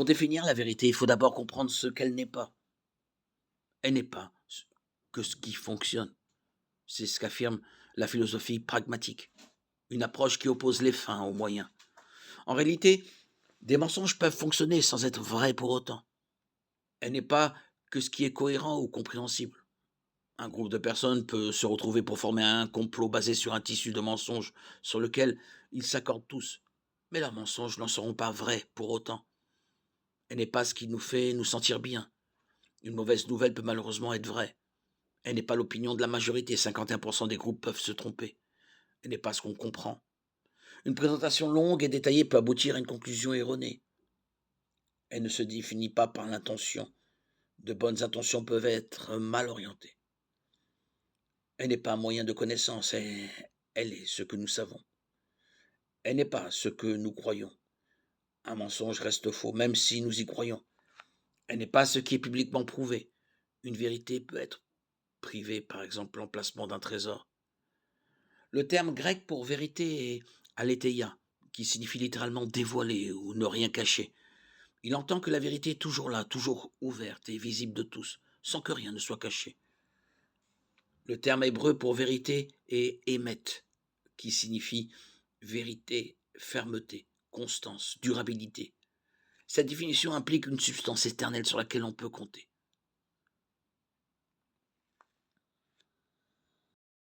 Pour définir la vérité, il faut d'abord comprendre ce qu'elle n'est pas. Elle n'est pas que ce qui fonctionne. C'est ce qu'affirme la philosophie pragmatique, une approche qui oppose les fins aux moyens. En réalité, des mensonges peuvent fonctionner sans être vrais pour autant. Elle n'est pas que ce qui est cohérent ou compréhensible. Un groupe de personnes peut se retrouver pour former un complot basé sur un tissu de mensonges sur lequel ils s'accordent tous. Mais leurs mensonges n'en seront pas vrais pour autant. Elle n'est pas ce qui nous fait nous sentir bien. Une mauvaise nouvelle peut malheureusement être vraie. Elle n'est pas l'opinion de la majorité, 51% des groupes peuvent se tromper. Elle n'est pas ce qu'on comprend. Une présentation longue et détaillée peut aboutir à une conclusion erronée. Elle ne se définit pas par l'intention. De bonnes intentions peuvent être mal orientées. Elle n'est pas un moyen de connaissance, elle est ce que nous savons. Elle n'est pas ce que nous croyons. Un mensonge reste faux, même si nous y croyons. Elle n'est pas ce qui est publiquement prouvé. Une vérité peut être privée, par exemple l'emplacement d'un trésor. Le terme grec pour vérité est aletheia, qui signifie littéralement dévoiler ou ne rien cacher. Il entend que la vérité est toujours là, toujours ouverte et visible de tous, sans que rien ne soit caché. Le terme hébreu pour vérité est émet, qui signifie vérité, fermeté, constance, durabilité. Cette définition implique une substance éternelle sur laquelle on peut compter.